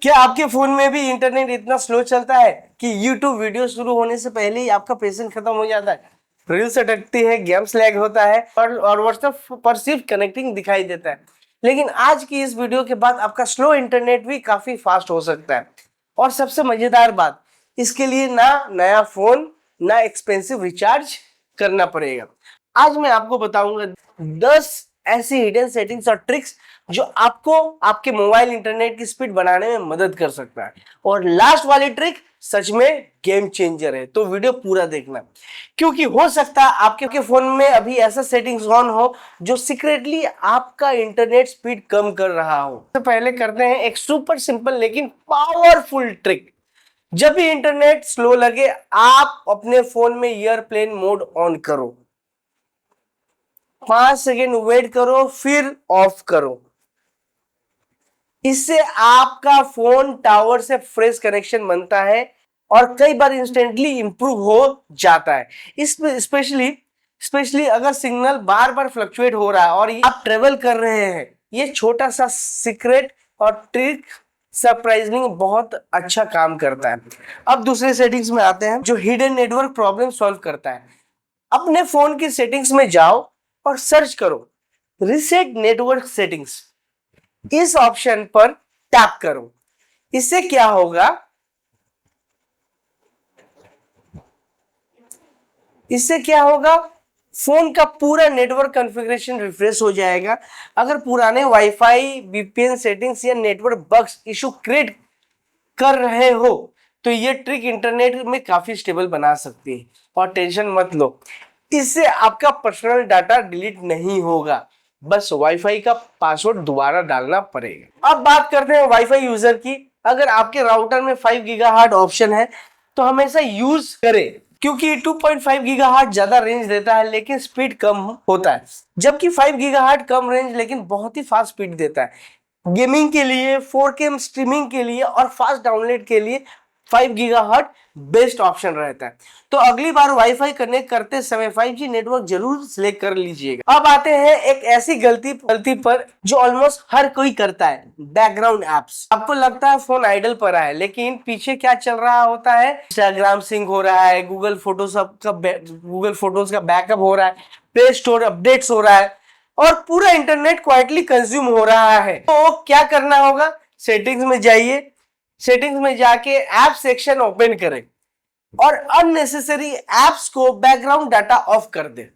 क्या आपके फोन में भी इंटरनेट इतना स्लो चलता है कि YouTube वीडियो शुरू होने से पहले ही आपका पेशेंस खत्म हो जाता है, रील्स अटकती है, गेम्स लैग होता है और व्हाट्सएप पर सिर्फ कनेक्टिंग दिखाई देता है। लेकिन आज की इस वीडियो के बाद आपका स्लो इंटरनेट भी काफी फास्ट हो सकता है। और सबसे मजेदार बात, इसके लिए ना नया फोन ना एक्सपेंसिव रिचार्ज करना पड़ेगा। आज मैं आपको बताऊंगा 10 ऐसी हिडन सेटिंग्स और ट्रिक्स जो आपको आपके मोबाइल इंटरनेट की स्पीड बढ़ाने में मदद कर सकता है। और लास्ट वाली ट्रिक सच में गेम चेंजर है, तो वीडियो पूरा देखना, क्योंकि हो सकता है आपके फोन में अभी ऐसा सेटिंग्स ऑन हो जो सीक्रेटली आपका इंटरनेट स्पीड कम कर रहा हो। तो पहले करते हैं एक सुपर सिंपल लेकिन पावरफुल ट्रिक। जब भी इंटरनेट स्लो लगे, आप अपने फोन में एयरप्लेन मोड ऑन करो, 5 सेकेंड वेट करो, फिर ऑफ करो। इससे आपका फोन टावर से फ्रेश कनेक्शन बनता है और कई बार इंस्टेंटली इंप्रूव हो जाता है। स्पेशली अगर सिग्नल बार बार फ्लक्चुएट हो रहा है और आप ट्रेवल कर रहे हैं। ये छोटा सा सीक्रेट और ट्रिक सरप्राइजिंग बहुत अच्छा काम करता है। अब दूसरे सेटिंग्स में आते हैं जो हिडन नेटवर्क प्रॉब्लम सॉल्व करता है। अपने फोन की सेटिंग्स में जाओ और सर्च करो रीसेट नेटवर्क सेटिंग्स। इस ऑप्शन पर टैप करो। इससे क्या होगा, फोन का पूरा नेटवर्क कॉन्फ़िगरेशन रिफ्रेश हो जाएगा। अगर पुराने वाईफाई, वीपीएन सेटिंग्स या नेटवर्क बग्स इशू क्रिएट कर रहे हो तो ये ट्रिक इंटरनेट में काफी स्टेबल बना सकती है। और टेंशन मत लो, इससे आपका पर्सनल डाटा डिलीट नहीं होगा, बस वाईफाई का पासवर्ड दोबारा डालना पड़ेगा। अब बात करते हैं वाईफाई यूजर की। अगर आपके राउटर में 5 गीगाहर्ट्ज ऑप्शन है तो हमेशा यूज करें, क्योंकि 2.5 गीगाहर्ट्ज ज्यादा रेंज देता है लेकिन स्पीड कम होता है, जबकि 5 गीगाहर्ट्ज कम रेंज लेकिन बहुत ही फास्ट स्पीड देता है। गेमिंग के लिए, 4K स्ट्रीमिंग के लिए और फास्ट डाउनलोड के लिए 5 गीगाहर्ट्ज बेस्ट ऑप्शन रहता है। तो अगली बार वाईफाई कनेक्ट करते समय 5G नेटवर्क जरूर सिलेक्ट कर लीजिएगा। अब आते हैं एक ऐसी गलती पर जो ऑलमोस्ट हर कोई करता है, बैकग्राउंड एप्स। आपको लगता है फोन आइडल पर है, लेकिन पीछे क्या चल रहा होता है? इंस्टाग्राम सिंक हो रहा है, गूगल फोटोज का बैकअप हो रहा है, प्ले स्टोर अपडेट्स हो रहा है और पूरा इंटरनेट क्वाइटली कंज्यूम हो रहा है। तो क्या करना होगा? सेटिंग्स में जाइए, सेटिंग्स में जाके ऐप सेक्शन ओपन करें और अननेसेसरी एप्स को बैकग्राउंड डाटा ऑफ कर दे।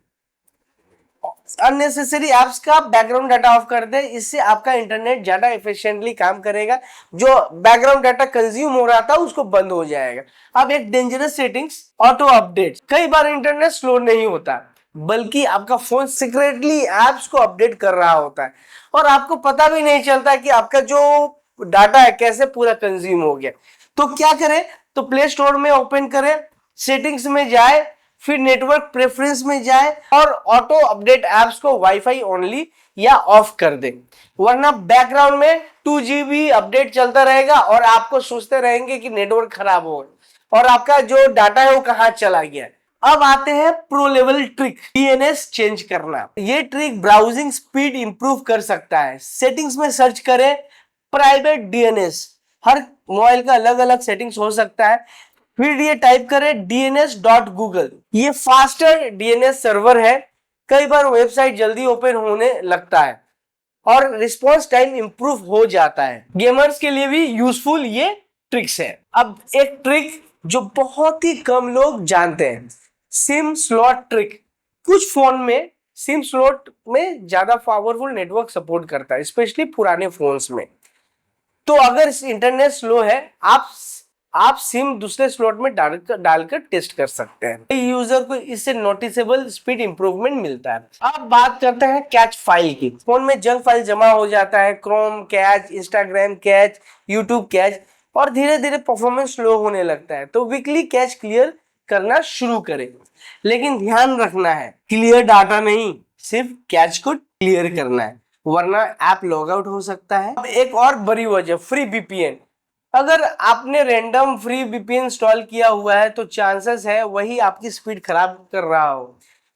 अननेसेसरी एप्स का बैकग्राउंड डाटा ऑफ कर दे, इससे आपका इंटरनेट ज्यादा एफिशिएंटली काम करेगा। जो बैकग्राउंड डाटा कंज्यूम हो रहा था उसको बंद हो जाएगा। अब एक डेंजरस सेटिंग्स, ऑटो अपडेट। कई बार इंटरनेट स्लो नहीं होता, बल्कि आपका फोन सीक्रेटली एप्स को अपडेट कर रहा होता है और आपको पता भी नहीं चलता कि आपका जो डाटा है कैसे पूरा कंज्यूम हो गया। तो क्या करें? तो प्ले स्टोर में ओपन करें, सेटिंग्स में जाए, फिर नेटवर्क प्रेफरेंस में जाए और ऑटो अपडेट एप्स को वाईफाई ओनली या ऑफ कर दे, वरना बैकग्राउंड में 2 GB अपडेट चलता रहेगा और आपको सोचते रहेंगे कि नेटवर्क खराब हो और आपका जो डाटा है वो कहां चला गया। अब आते हैं pro level trick, DNS change करना। ये ट्रिक ब्राउजिंग स्पीड इंप्रूव कर सकता है। सेटिंग्स में सर्च करें प्राइवेट डीएनएस। हर मोबाइल का अलग अलग सेटिंग्स हो सकता है। फिर ये टाइप करें dns.google। ये फास्टर डीएनएस सर्वर है। कई बार वेबसाइट जल्दी ओपन होने लगता है और रिस्पॉन्स टाइम इंप्रूव हो जाता है। गेमर्स के लिए भी यूजफुल ये ट्रिक्स है। अब एक ट्रिक जो बहुत ही कम लोग जानते हैं, सिम स्लॉट ट्रिक। कुछ फोन में सिम स्लॉट में ज्यादा पावरफुल नेटवर्क सपोर्ट करता है, स्पेशली पुराने फोन्स में। तो अगर इंटरनेट स्लो है, आप सिम दूसरे स्लॉट में डालकर टेस्ट कर सकते हैं। यूजर को इससे नोटिसेबल स्पीड इंप्रूवमेंट मिलता है। अब बात करते हैं कैच फाइल की। फोन में जंक फाइल जमा हो जाता है, Chrome catch, Instagram catch, YouTube catch, और धीरे धीरे परफॉर्मेंस स्लो होने लगता है। तो वीकली कैच क्लियर करना शुरू करें, लेकिन ध्यान रखना है क्लियर डाटा नहीं, सिर्फ कैच को क्लियर करना है, वरना ऐप लॉग आउट हो सकता है। अब एक और बड़ी वजह, फ्री वीपीएन। अगर आपने रैंडम फ्री वीपीएन इंस्टॉल किया हुआ है तो चांसेस है वही आपकी स्पीड खराब कर रहा हो,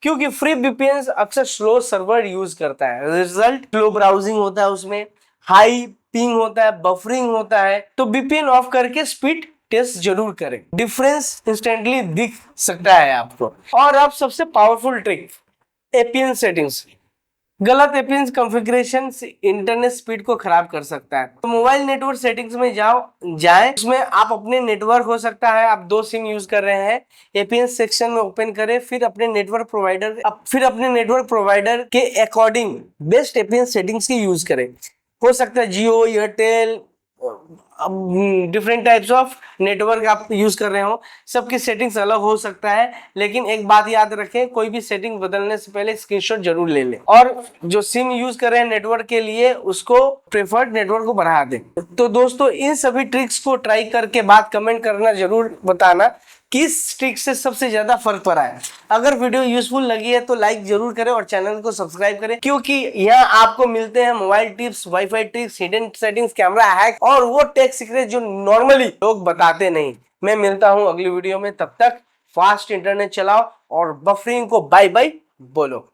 क्योंकि फ्री वीपीएन अक्सर स्लो सर्वर यूज करता है। रिजल्ट स्लो ब्राउजिंग होता है उसमें, हाई पिंग होता है, बफरिंग होता है, तो VPN ऑफ करके स्पीड टेस्ट जरूर करें। डिफरेंस इंस्टेंटली दिख सकता है आपको। और अब सबसे पावरफुल ट्रिक, APN सेटिंग्स। गलत एपीएन कॉन्फ़िगरेशन इंटरनेट स्पीड को खराब कर सकता है। तो मोबाइल नेटवर्क सेटिंग्स में जाएं, उसमें आप अपने नेटवर्क, हो सकता है आप 2 सिम यूज कर रहे हैं, एपीएन सेक्शन में ओपन करें, फिर अपने नेटवर्क प्रोवाइडर के अकॉर्डिंग बेस्ट एपीएन सेटिंग्स की यूज करें। हो सकता है Jio, Airtel, different types of network आप यूज कर रहे हो, सबकी सेटिंग्स अलग हो सकता है, लेकिन एक बात याद रखें, कोई भी सेटिंग बदलने से पहले स्क्रीनशॉट जरूर ले लें, और जो सिम यूज कर रहे हैं नेटवर्क के लिए, उसको प्रेफर्ड नेटवर्क को बढ़ा दें। तो दोस्तों, इन सभी ट्रिक्स को ट्राई करके बाद कमेंट करना जरूर बताना किस ट्रिक से सबसे ज्यादा फर्क पड़ा है। अगर वीडियो यूजफुल लगी है तो लाइक जरूर करें और चैनल को सब्सक्राइब करें, क्योंकि यहाँ आपको मिलते हैं mobile tips, wifi tricks, hidden settings, camera hack और वो टेक सीक्रेट जो नॉर्मली लोग बताते नहीं। मैं मिलता हूँ अगली वीडियो में, तब तक फास्ट इंटरनेट चलाओ और बफरिंग को बाय बाय बोलो।